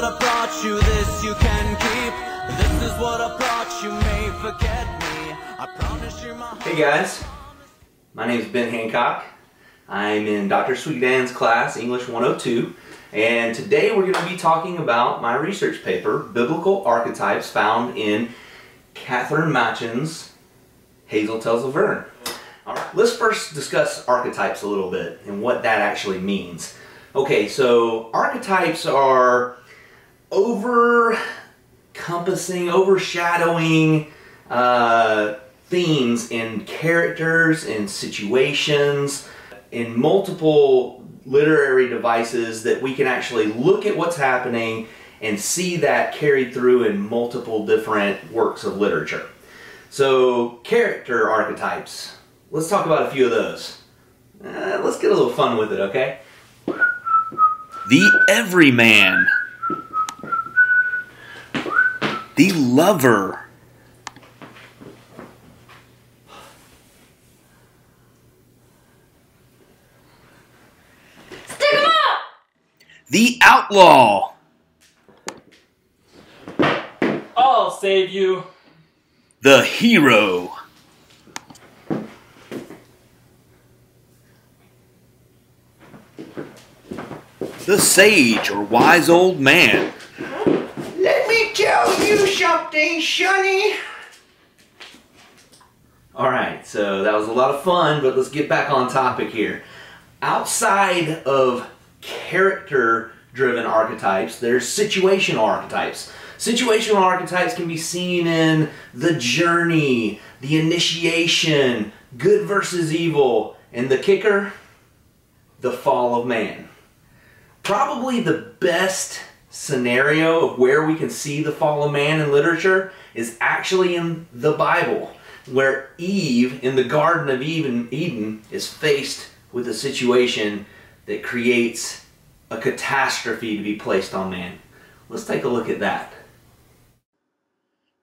what I brought you, this you can keep. This is what I brought you, may forget me. I promise you my... Hey guys, my name is Ben Hancock. I'm in Dr. Sweetdan's class, English 102, and today we're going to be talking about my research paper, Biblical Archetypes, found in Katharyn Machan's Hazel Tells Laverne. Alright, let's first discuss archetypes a little bit and what that actually means. Okay, so archetypes are overshadowing themes in characters, in situations, in multiple literary devices that we can actually look at what's happening and see that carried through in multiple different works of literature. So, character archetypes. Let's talk about a few of those. Let's get a little fun with it, okay? The everyman. The lover. Stick 'em up! The outlaw. I'll save you. The hero. The sage or wise old man. Let me tell you something, Sonny. Alright, so that was a lot of fun, but let's get back on topic here. Outside of character-driven archetypes, there's situational archetypes. Situational archetypes can be seen in the journey, the initiation, good versus evil, and the kicker, the fall of man. Probably the best scenario of where we can see the fall of man in literature is actually in the Bible, where Eve in the Garden of Eden is faced with a situation that creates a catastrophe to be placed on man. Let's take a look at that.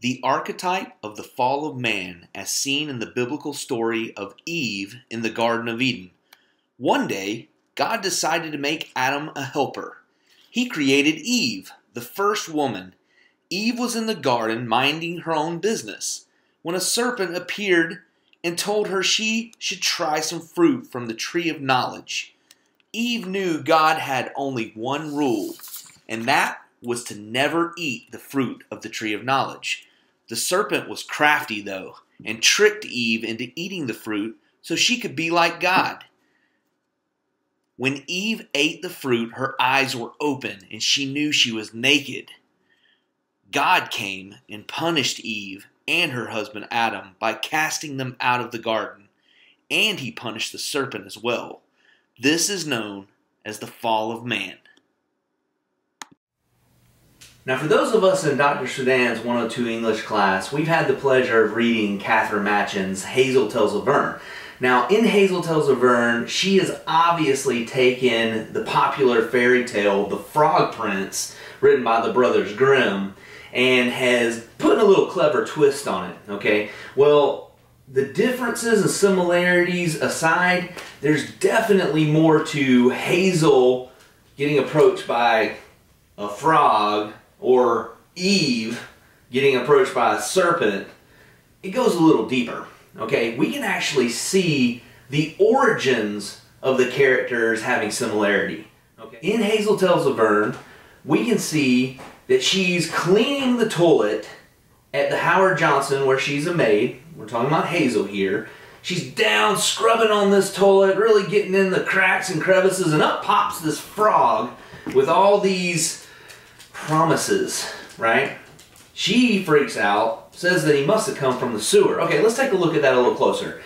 The archetype of the fall of man as seen in the biblical story of Eve in the Garden of Eden. One day, God decided to make Adam a helper. He created Eve, the first woman. Eve was in the garden minding her own business when a serpent appeared and told her she should try some fruit from the tree of knowledge. Eve knew God had only one rule, and that was to never eat the fruit of the tree of knowledge. The serpent was crafty, though, and tricked Eve into eating the fruit so she could be like God. When Eve ate the fruit, her eyes were open and she knew she was naked. God came and punished Eve and her husband Adam by casting them out of the garden, and he punished the serpent as well. This is known as the fall of man. Now, for those of us in Dr. Sweetdan's 102 English class, we've had the pleasure of reading Katharyn Machan's Hazel Tells Laverne. Now, in Hazel Tells Laverne, she has obviously taken the popular fairy tale, The Frog Prince, written by the Brothers Grimm, and has put a little clever twist on it, okay? Well, the differences and similarities aside, there's definitely more to Hazel getting approached by a frog or Eve getting approached by a serpent. It goes a little deeper. Okay, we can actually see the origins of the characters having similarity. Okay. In Hazel Tells Laverne, we can see that she's cleaning the toilet at the Howard Johnson where she's a maid. We're talking about Hazel here. She's down scrubbing on this toilet, really getting in the cracks and crevices, and up pops this frog with all these promises, right? She freaks out, says that he must have come from the sewer. Okay, let's take a look at that a little closer.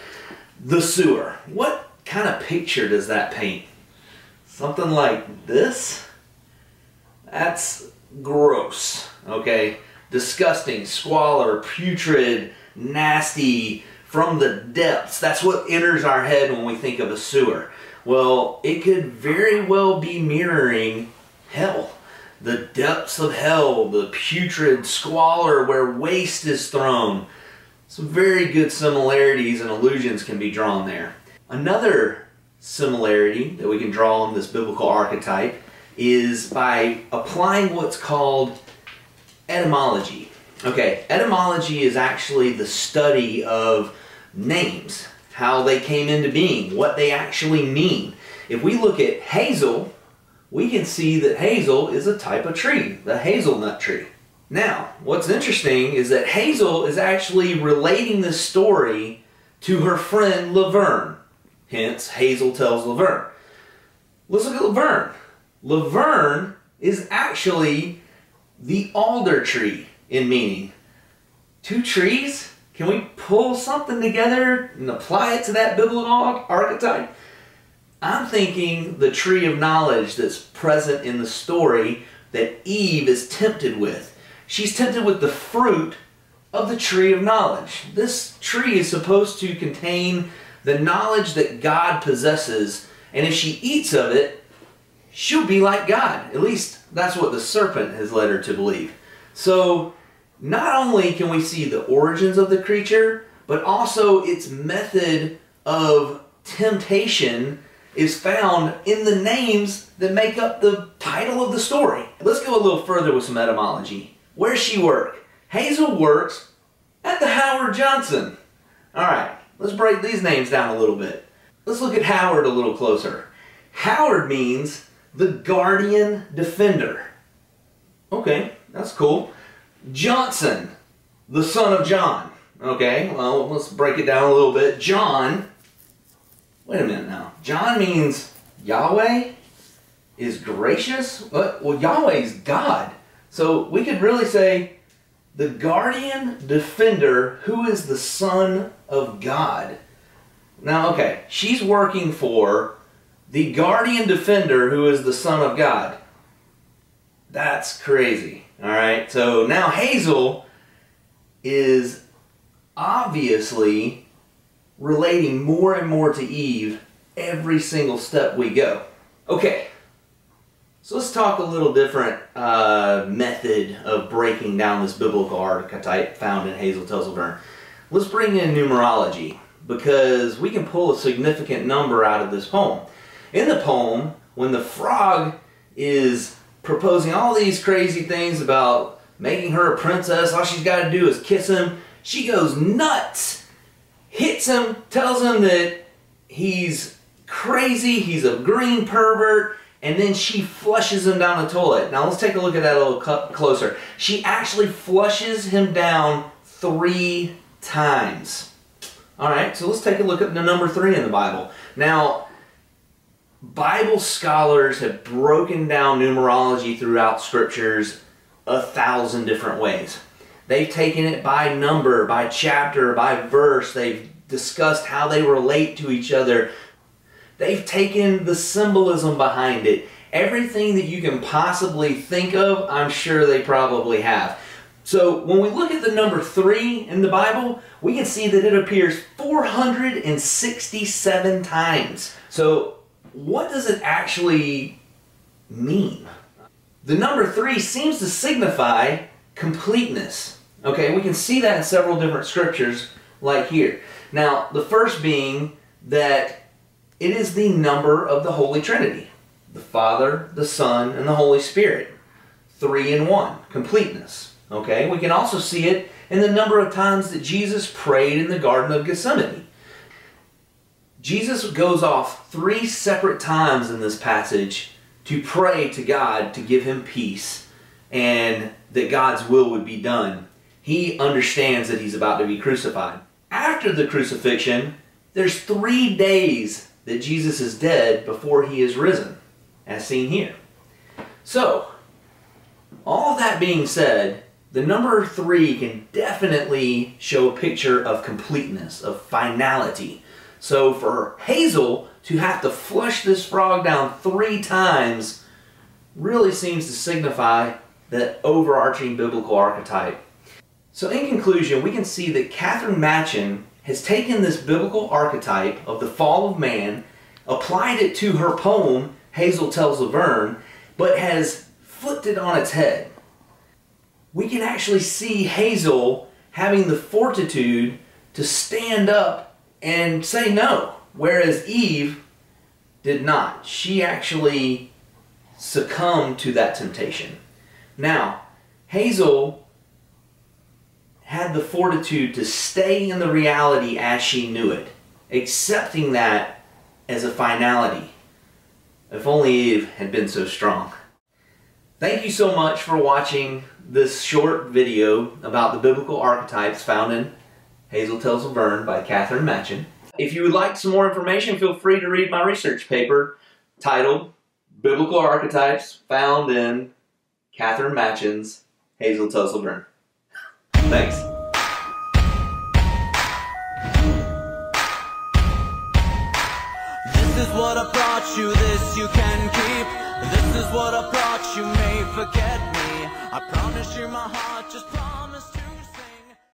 The sewer. What kind of picture does that paint? Something like this? That's gross, okay? Disgusting, squalor, putrid, nasty, from the depths. That's what enters our head when we think of a sewer. Well, it could very well be mirroring hell. The depths of hell, the putrid squalor where waste is thrown. Some very good similarities and allusions can be drawn there. Another similarity that we can draw on this biblical archetype is by applying what's called etymology. Okay, etymology is actually the study of names, how they came into being, what they actually mean. If we look at Hazel, we can see that Hazel is a type of tree, the hazelnut tree. Now, what's interesting is that Hazel is actually relating this story to her friend Laverne. Hence, Hazel tells Laverne. Let's look at Laverne. Laverne is actually the alder tree in meaning. Two trees? Can we pull something together and apply it to that biblical archetype? I'm thinking the tree of knowledge that's present in the story that Eve is tempted with. She's tempted with the fruit of the tree of knowledge. This tree is supposed to contain the knowledge that God possesses, and if she eats of it, she'll be like God. At least that's what the serpent has led her to believe. So not only can we see the origins of the creature, but also its method of temptation is found in the names that make up the title of the story. Let's go a little further with some etymology. Where does she work? Hazel works at the Howard Johnson. Alright, let's break these names down a little bit. Let's look at Howard a little closer. Howard means the guardian defender. Okay, that's cool. Johnson, the son of John. Okay, well, let's break it down a little bit. John, wait a minute now. John means Yahweh is gracious? Well, Yahweh is God. So we could really say the guardian defender who is the son of God. Now, okay, she's working for the guardian defender who is the son of God. That's crazy. Alright, so now Hazel is obviously relating more and more to Eve every single step we go. Okay, so let's talk a little different method of breaking down this biblical archetype found in Hazel Tells Laverne. Let's bring in numerology, because we can pull a significant number out of this poem. In the poem, when the frog is proposing all these crazy things about making her a princess, all she's got to do is kiss him, she goes nuts, hits him, tells him that he's crazy, he's a green pervert, and then she flushes him down the toilet. Now let's take a look at that a little closer. She actually flushes him down 3 times. Alright, so let's take a look at the number 3 in the Bible. Now, Bible scholars have broken down numerology throughout scriptures 1,000 different ways. They've taken it by number, by chapter, by verse. They've discussed how they relate to each other. They've taken the symbolism behind it. Everything that you can possibly think of, I'm sure they probably have. So when we look at the number 3 in the Bible, we can see that it appears 467 times. So what does it actually mean? The number 3 seems to signify completeness. Okay, we can see that in several different scriptures, like here. Now, the first being that it is the number of the Holy Trinity. The Father, the Son, and the Holy Spirit. 3 in 1. Completeness. Okay, we can also see it in the number of times that Jesus prayed in the Garden of Gethsemane. Jesus goes off 3 separate times in this passage to pray to God to give him peace and that God's will would be done. He understands that he's about to be crucified. After the crucifixion, there's 3 days that Jesus is dead before he is risen, as seen here. So, all that being said, the number 3 can definitely show a picture of completeness, of finality. So for Hazel to have to flush this frog down 3 times really seems to signify that overarching biblical archetype. So in conclusion, we can see that Katharyn Machan has taken this biblical archetype of the fall of man, applied it to her poem, Hazel Tells Laverne, but has flipped it on its head. We can actually see Hazel having the fortitude to stand up and say no, whereas Eve did not. She actually succumb to that temptation. Now, Hazel had the fortitude to stay in the reality as she knew it, accepting that as a finality. If only Eve had been so strong. Thank you so much for watching this short video about the biblical archetypes found in Hazel Tells Laverne by Katharyn Machan. If you would like some more information, feel free to read my research paper titled Biblical Archetypes Found in Katharyn Machan's Hazel Tells Laverne. Thanks. This is what I brought you, this you can keep. This is what I brought you, may forget me. I promise you my heart just